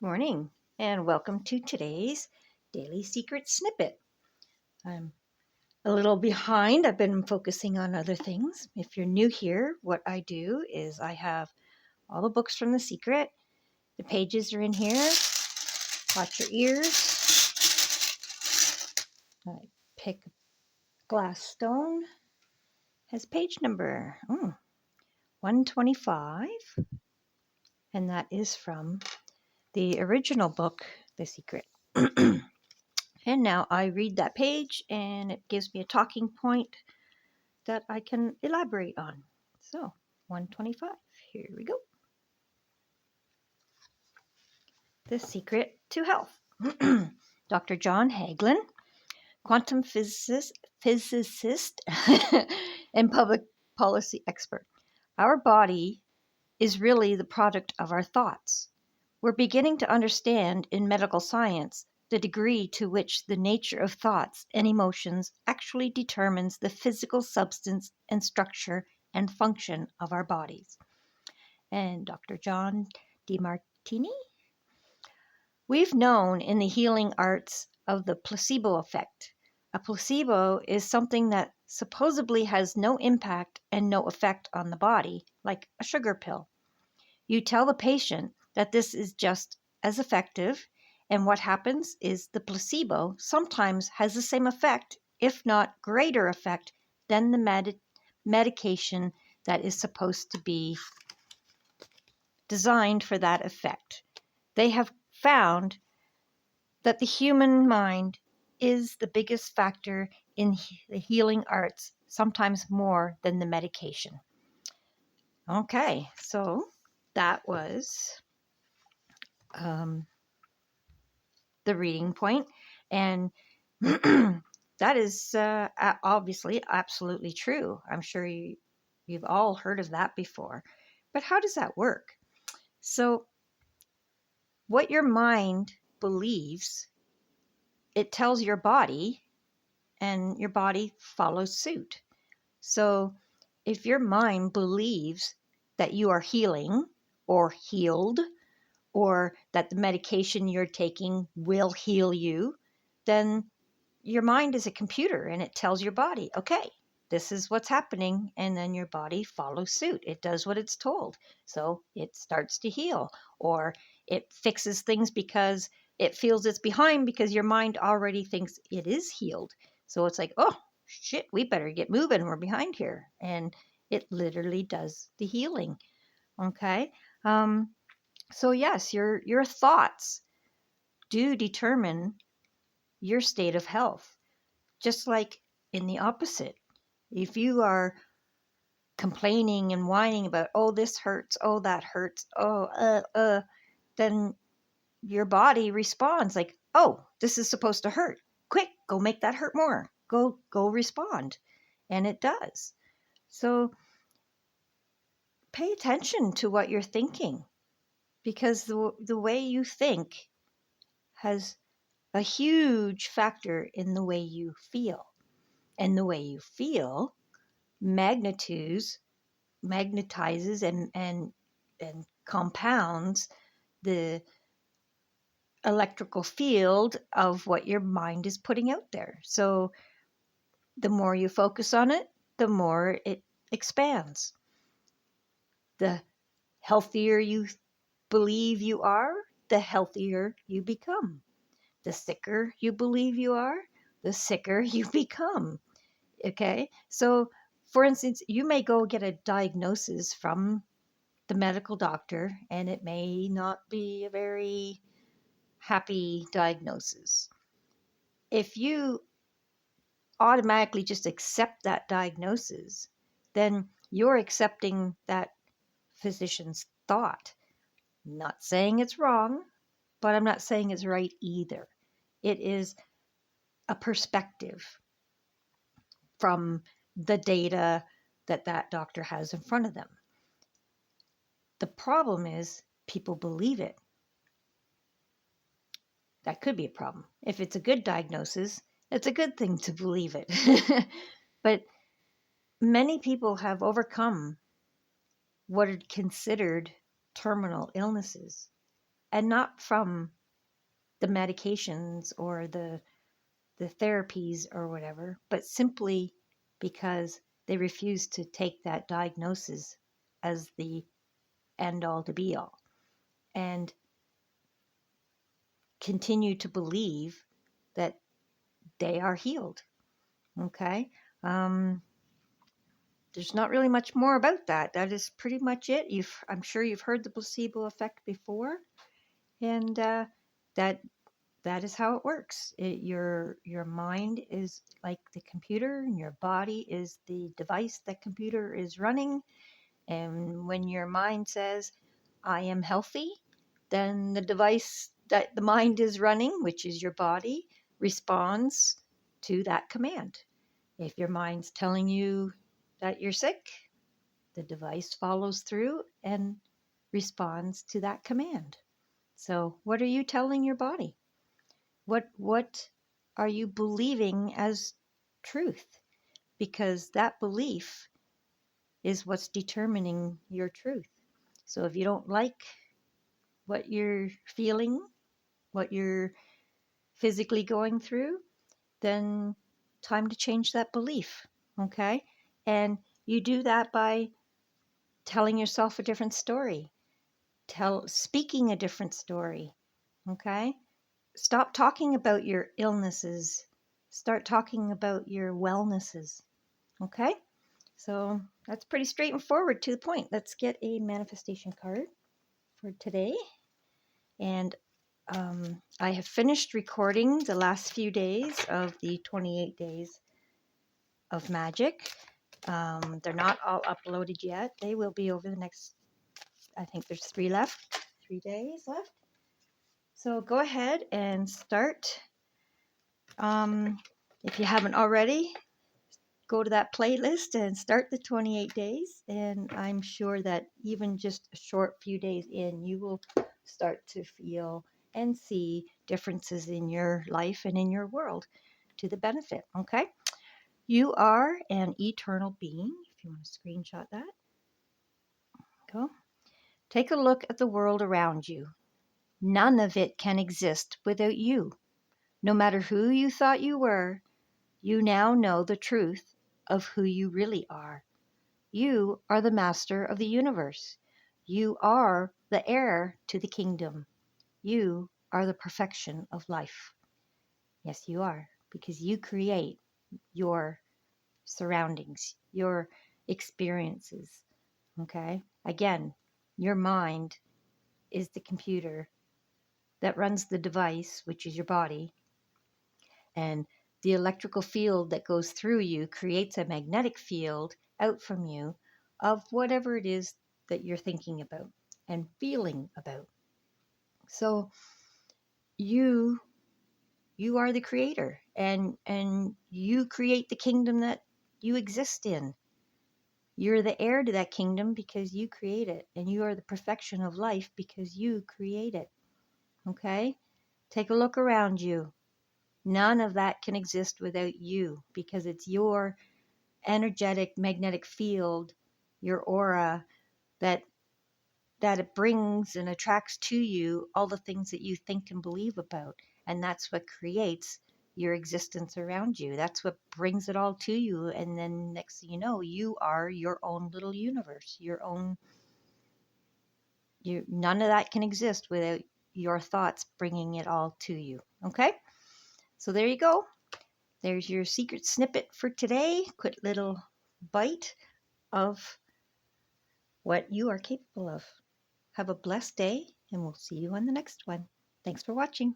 Good morning, and welcome to today's Daily Secret Snippet. I'm a little behind. I've been focusing on other things. If you're new here, what I do is I have all the books from The Secret. The pages are in here. Watch your ears. I pick a glass stone. Has page number 125, and that is from the original book, The Secret. And now I read that page and it gives me a talking point that I can elaborate on. So, 125, here we go. The Secret to Health. Dr. John Hagelin, quantum physicist and public policy expert. Our body is really the product of our thoughts. We're beginning to understand in medical science the degree to which the nature of thoughts and emotions actually determines the physical substance and structure and function of our bodies. And Dr. John DeMartini? We've known in the healing arts of the placebo effect. A placebo is something that supposedly has no impact and no effect on the body, like a sugar pill. You tell the patient that this is just as effective, and what happens is the placebo sometimes has the same effect, if not greater effect, than the medication that is supposed to be designed for that effect. They have found that the human mind is the biggest factor in the healing arts, sometimes more than the medication. Okay, so that was the reading point, and that is obviously absolutely true. I'm sure you've all heard of that before. But how does that work? So, what your mind believes, it tells your body, and your body follows suit. So, if your mind believes that you are healing or healed, or that the medication you're taking will heal you, then your mind is a computer and it tells your body, okay, this is what's happening. And then your body follows suit. It does what it's told. So it starts to heal, or it fixes things because it feels it's behind because your mind already thinks it is healed. So it's like, oh, shit, we better get moving. We're behind here. And it literally does the healing. Okay. So yes, your thoughts do determine your state of health. Just like in the opposite. If you are complaining and whining about, oh, this hurts, oh, that hurts, then your body responds like, oh, this is supposed to hurt. Quick, go make that hurt more. Go respond. And it does. So pay attention to what you're thinking, because the way you think has a huge factor in the way you feel. And the way you feel magnetizes and compounds the electrical field of what your mind is putting out there. So the more you focus on it, the more it expands. The healthier you believe you are, the healthier you become. The sicker you believe you are, the sicker you become. Okay? So, for instance, you may go get a diagnosis from the medical doctor, and it may not be a very happy diagnosis. If you automatically just accept that diagnosis, then you're accepting that physician's thought. Not saying it's wrong, but I'm not saying it's right either. It is a perspective from the data that doctor has in front of them. The problem is people believe it. That could be a problem. If it's a good diagnosis, it's a good thing to believe it. But many people have overcome what are considered terminal illnesses, and not from the medications or the therapies or whatever, but simply because they refuse to take that diagnosis as the end all to be all and continue to believe that they are healed. Okay. Um, there's not really much more about that. That is pretty much it. I'm sure you've heard the placebo effect before, and that that is how it works. Your mind is like the computer, and your body is the device that computer is running. And when your mind says, "I am healthy," then the device that the mind is running, which is your body, responds to that command. If your mind's telling you that you're sick, the device follows through and responds to that command. So, what are you telling your body? What are you believing as truth? Because that belief is what's determining your truth. So if you don't like what you're feeling, what you're physically going through, then time to change that belief. Okay? And you do that by telling yourself a different story, speaking a different story. Okay? Stop talking about your illnesses. Start talking about your wellnesses. Okay? So that's pretty straightforward to the point. Let's get a manifestation card for today. And I have finished recording the last few days of the 28 days of magic. They're not all uploaded yet. They will be over the next, I think there's 3 days left. So go ahead and start. If you haven't already, go to that playlist and start the 28 days. And I'm sure that even just a short few days in, you will start to feel and see differences in your life and in your world to the benefit. Okay? You are an eternal being. If you want to screenshot that, go. Take a look at the world around you. None of it can exist without you. No matter who you thought you were, you now know the truth of who you really are. You are the master of the universe. You are the heir to the kingdom. You are the perfection of life. Yes, you are, because you create your surroundings, your experiences. Okay? Again, your mind is the computer that runs the device, which is your body, and the electrical field that goes through you creates a magnetic field out from you of whatever it is that you're thinking about and feeling about. So you are the creator, and you create the kingdom that you exist in. You're the heir to that kingdom because you create it, and you are the perfection of life because you create it. Okay? Take a look around you. None of that can exist without you because it's your energetic magnetic field, your aura, that it brings and attracts to you all the things that you think and believe about. And that's what creates your existence around you. That's what brings it all to you. And then next thing you know, you are your own little universe, none of that can exist without your thoughts bringing it all to you. Okay? So there you go. There's your secret snippet for today. Quick little bite of what you are capable of. Have a blessed day, and we'll see you on the next one. Thanks for watching.